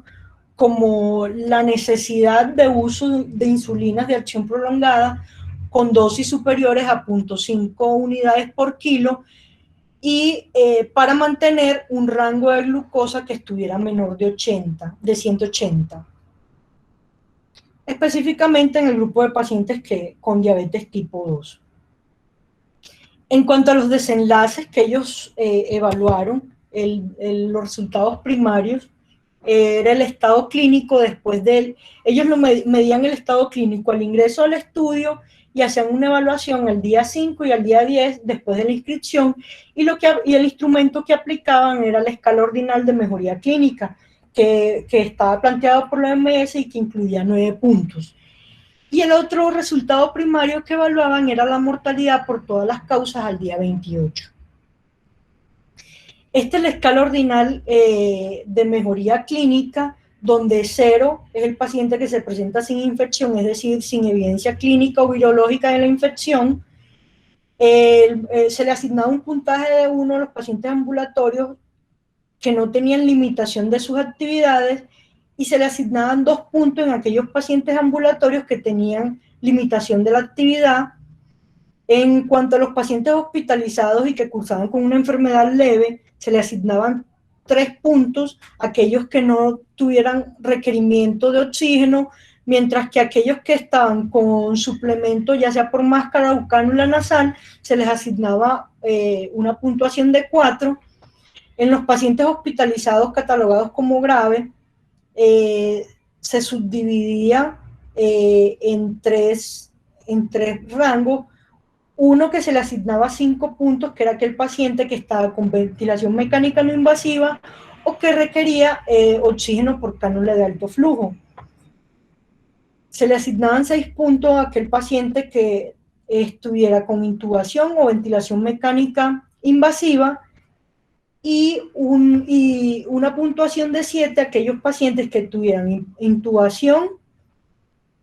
como la necesidad de uso de insulinas de acción prolongada con dosis superiores a 0.5 unidades por kilo y para mantener un rango de glucosa que estuviera menor de 180. Específicamente en el grupo de pacientes con diabetes tipo 2. En cuanto a los desenlaces que ellos evaluaron, los resultados primarios, era el estado clínico después ellos medían el estado clínico al ingreso al estudio y hacían una evaluación al día 5 y al día 10 después de la inscripción, y el instrumento que aplicaban era la escala ordinal de mejoría clínica, que estaba planteado por la OMS y que incluía 9 puntos. Y el otro resultado primario que evaluaban era la mortalidad por todas las causas al día 28. Esta es la escala ordinal de mejoría clínica, donde 0 es el paciente que se presenta sin infección, es decir, sin evidencia clínica o virológica de la infección. Se le asignaba un puntaje de 1 a los pacientes ambulatorios que no tenían limitación de sus actividades, y se le asignaban 2 puntos en aquellos pacientes ambulatorios que tenían limitación de la actividad. En cuanto a los pacientes hospitalizados y que cursaban con una enfermedad leve, se le asignaban 3 puntos a aquellos que no tuvieran requerimiento de oxígeno, mientras que aquellos que estaban con suplemento, ya sea por máscara o cánula nasal, se les asignaba una puntuación de 4. En los pacientes hospitalizados catalogados como graves, se subdividía en tres rangos. Uno que se le asignaba 5 puntos, que era aquel paciente que estaba con ventilación mecánica no invasiva o que requería oxígeno por cánula de alto flujo. Se le asignaban 6 puntos a aquel paciente que estuviera con intubación o ventilación mecánica invasiva, y una puntuación de 7 a aquellos pacientes que tuvieran intubación,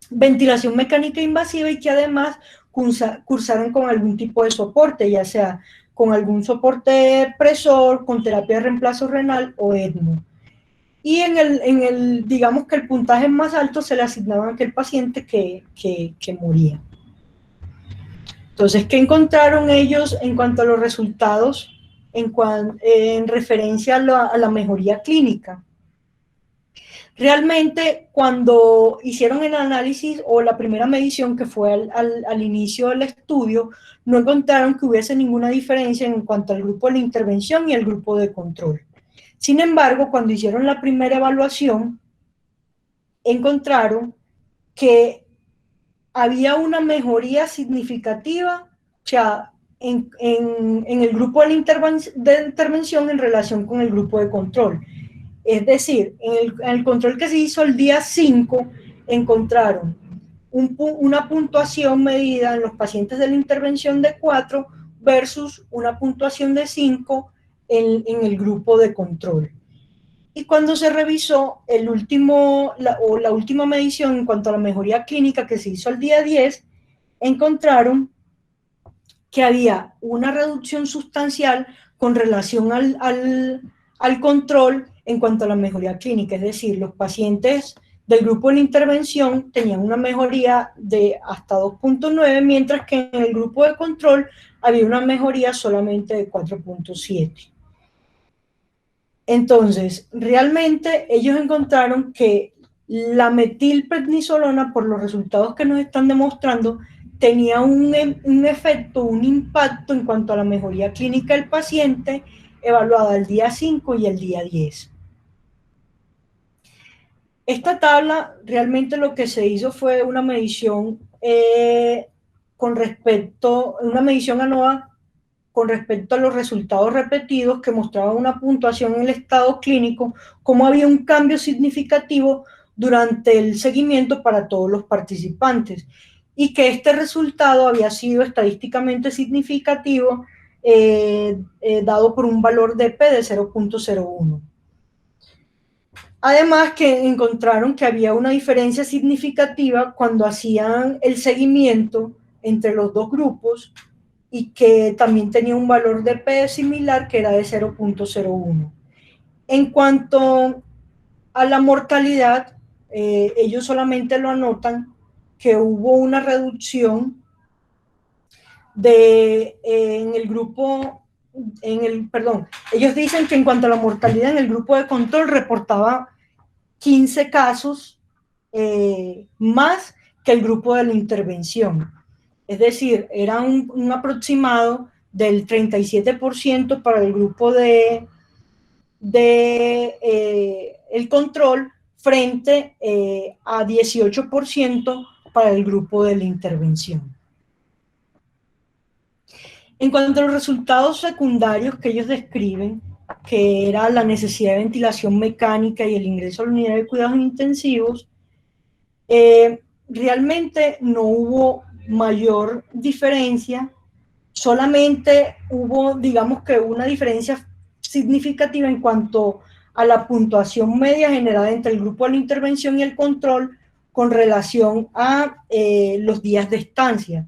ventilación mecánica invasiva y que además cursaran con algún tipo de soporte, ya sea con algún soporte presor, con terapia de reemplazo renal o ECMO. Y digamos que el puntaje más alto se le asignaba a aquel paciente que moría. Entonces, ¿qué encontraron ellos en cuanto a los resultados en referencia a la mejoría clínica? Realmente, cuando hicieron el análisis o la primera medición, que fue al inicio del estudio, no encontraron que hubiese ninguna diferencia en cuanto al grupo de la intervención y el grupo de control. Sin embargo, cuando hicieron la primera evaluación, encontraron que había una mejoría significativa, o sea, en el grupo de intervención en relación con el grupo de control. Es decir, en el control que se hizo el día 5, encontraron una puntuación medida en los pacientes de la intervención de 4 versus una puntuación de 5 en el grupo de control. Y cuando se revisó la última medición en cuanto a la mejoría clínica que se hizo el día 10, encontraron que había una reducción sustancial con relación al control en cuanto a la mejoría clínica. Es decir, los pacientes del grupo de la intervención tenían una mejoría de hasta 2.9, mientras que en el grupo de control había una mejoría solamente de 4.7. Entonces, realmente ellos encontraron que la metilprednisolona, por los resultados que nos están demostrando, tenía un efecto, un impacto en cuanto a la mejoría clínica del paciente, evaluada el día 5 y el día 10. Esta tabla, realmente lo que se hizo fue una medición una medición ANOVA con respecto a los resultados repetidos que mostraban una puntuación en el estado clínico, cómo había un cambio significativo durante el seguimiento para todos los participantes, y que este resultado había sido estadísticamente significativo, dado por un valor de P de 0.01. Además, que encontraron que había una diferencia significativa cuando hacían el seguimiento entre los dos grupos, y que también tenía un valor de P similar, que era de 0.01. En cuanto a la mortalidad, ellos solamente lo anotan que hubo una reducción en el grupo, ellos dicen que en cuanto a la mortalidad en el grupo de control reportaba 15 casos más que el grupo de la intervención. Es decir, era un aproximado del 37% para el grupo el control, frente a 18% para el grupo de la intervención. En cuanto a los resultados secundarios que ellos describen, que era la necesidad de ventilación mecánica y el ingreso a la unidad de cuidados intensivos, realmente no hubo mayor diferencia, solamente hubo, digamos que una diferencia significativa en cuanto a la puntuación media generada entre el grupo de la intervención y el control con relación a los días de estancia,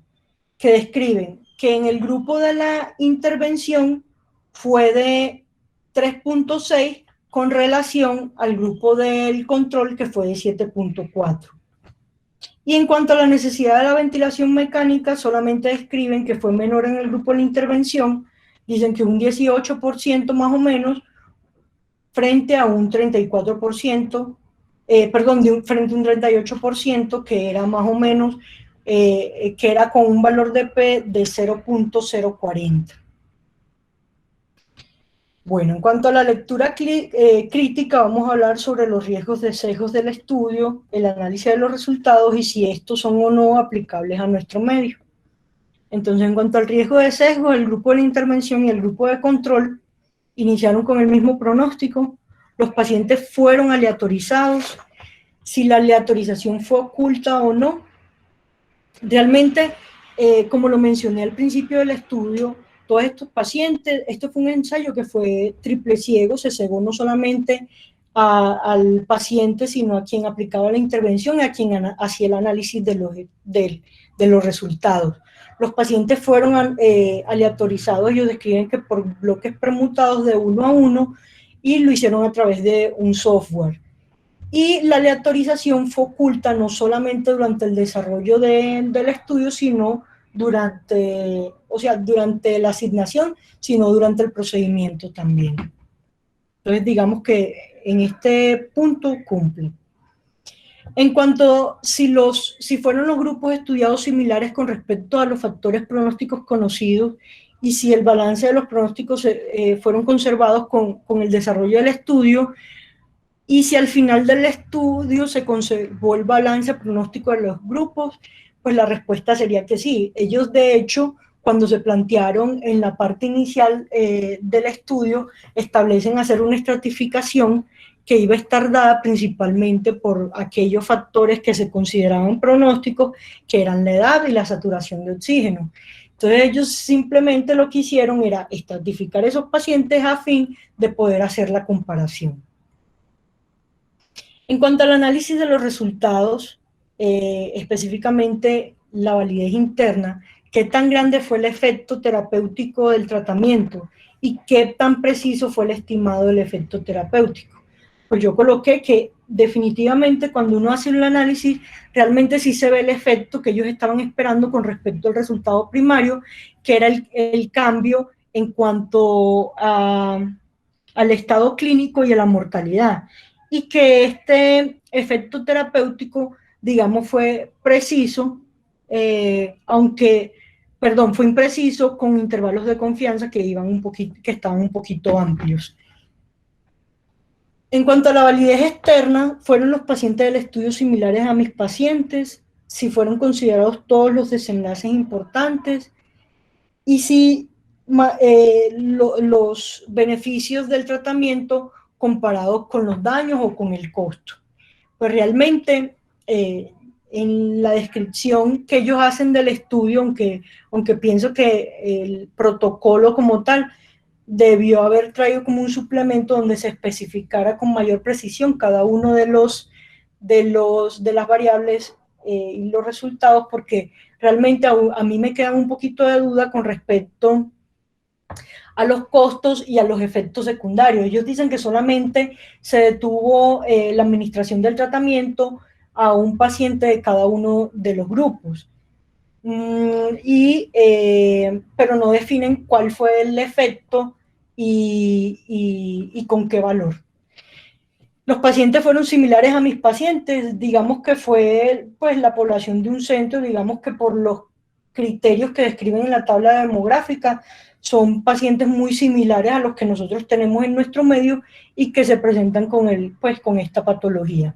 que describen que en el grupo de la intervención fue de 3.6 con relación al grupo del control que fue de 7.4. Y en cuanto a la necesidad de la ventilación mecánica, solamente describen que fue menor en el grupo de la intervención, dicen que un 18% más o menos, frente a un 34%, frente a un 38%, que era más o menos, que era con un valor de P de 0.040. Bueno, en cuanto a la lectura crítica, vamos a hablar sobre los riesgos de sesgos del estudio, el análisis de los resultados y si estos son o no aplicables a nuestro medio. Entonces, en cuanto al riesgo de sesgo, el grupo de la intervención y el grupo de control iniciaron con el mismo pronóstico, los pacientes fueron aleatorizados, si la aleatorización fue oculta o no. Realmente, como lo mencioné al principio del estudio, todos estos pacientes, esto fue un ensayo que fue triple ciego, se cegó no solamente al paciente, sino a quien aplicaba la intervención y a quien hacía el análisis de los resultados. Los pacientes fueron aleatorizados, ellos describen que por bloques permutados de 1 a 1 y lo hicieron a través de un software. Y la aleatorización fue oculta no solamente durante el desarrollo del estudio, sino durante la asignación, sino durante el procedimiento también. Entonces, digamos que en este punto cumple. En cuanto si fueron los grupos estudiados similares con respecto a los factores pronósticos conocidos y si el balance de los pronósticos fueron conservados con el desarrollo del estudio, y si al final del estudio se conservó el balance pronóstico de los grupos, pues la respuesta sería que sí. Ellos, de hecho, cuando se plantearon en la parte inicial del estudio, establecen hacer una estratificación que iba a estar dada principalmente por aquellos factores que se consideraban pronósticos, que eran la edad y la saturación de oxígeno. Entonces ellos simplemente lo que hicieron era estratificar esos pacientes a fin de poder hacer la comparación. En cuanto al análisis de los resultados, específicamente la validez interna, ¿qué tan grande fue el efecto terapéutico del tratamiento? ¿Y qué tan preciso fue el estimado del efecto terapéutico? Pues yo coloqué que definitivamente cuando uno hace un análisis, realmente sí se ve el efecto que ellos estaban esperando con respecto al resultado primario, que era el cambio en cuanto al estado clínico y a la mortalidad. Y que este efecto terapéutico, digamos, fue preciso, fue impreciso con intervalos de confianza que estaban un poquito amplios. En cuanto a la validez externa, ¿fueron los pacientes del estudio similares a mis pacientes? Si fueron considerados todos los desenlaces importantes y si los beneficios del tratamiento comparados con los daños o con el costo. Pues realmente en la descripción que ellos hacen del estudio, aunque pienso que el protocolo como tal debió haber traído como un suplemento donde se especificara con mayor precisión cada uno de las variables y los resultados, porque realmente a mí me queda un poquito de duda con respecto a los costos y a los efectos secundarios. Ellos dicen que solamente se detuvo la administración del tratamiento a un paciente de cada uno de los grupos. Pero no definen cuál fue el efecto y con qué valor. Los pacientes fueron similares a mis pacientes, digamos que fue pues la población de un centro, digamos que por los criterios que describen en la tabla demográfica, son pacientes muy similares a los que nosotros tenemos en nuestro medio y que se presentan con esta patología.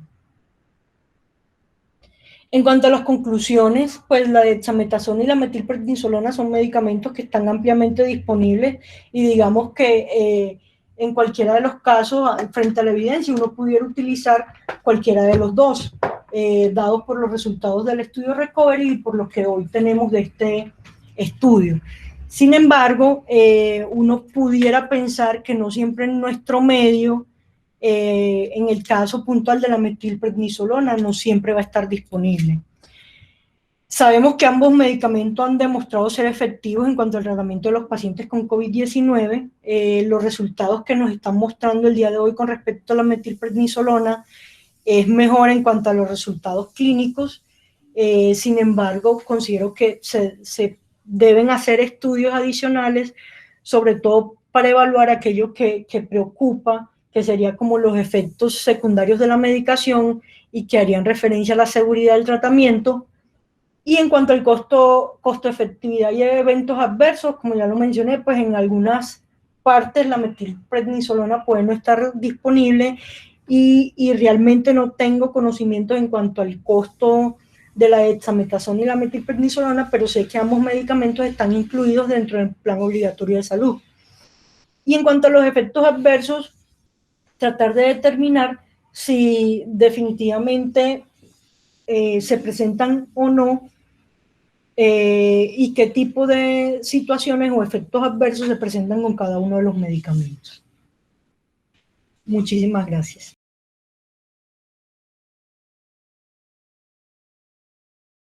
En cuanto a las conclusiones, pues la dexametasona y la metilprednisolona son medicamentos que están ampliamente disponibles y digamos que en cualquiera de los casos, frente a la evidencia, uno pudiera utilizar cualquiera de los dos, dados por los resultados del estudio Recovery y por los que hoy tenemos de este estudio. Sin embargo, uno pudiera pensar que no siempre en nuestro medio, en el caso puntual de la metilprednisolona, no siempre va a estar disponible. Sabemos que ambos medicamentos han demostrado ser efectivos en cuanto al tratamiento de los pacientes con COVID-19. Los resultados que nos están mostrando el día de hoy con respecto a la metilprednisolona es mejor en cuanto a los resultados clínicos. Sin embargo, considero que se deben hacer estudios adicionales, sobre todo para evaluar aquello que preocupa, que sería como los efectos secundarios de la medicación y que harían referencia a la seguridad del tratamiento. Y en cuanto al costo-efectividad y eventos adversos, como ya lo mencioné, pues en algunas partes la metilprednisolona puede no estar disponible y realmente no tengo conocimiento en cuanto al costo de la dexametasona y la metilprednisolona, pero sé que ambos medicamentos están incluidos dentro del plan obligatorio de salud. Y en cuanto a los efectos adversos, tratar de determinar si definitivamente se presentan o no y qué tipo de situaciones o efectos adversos se presentan con cada uno de los medicamentos. Muchísimas gracias.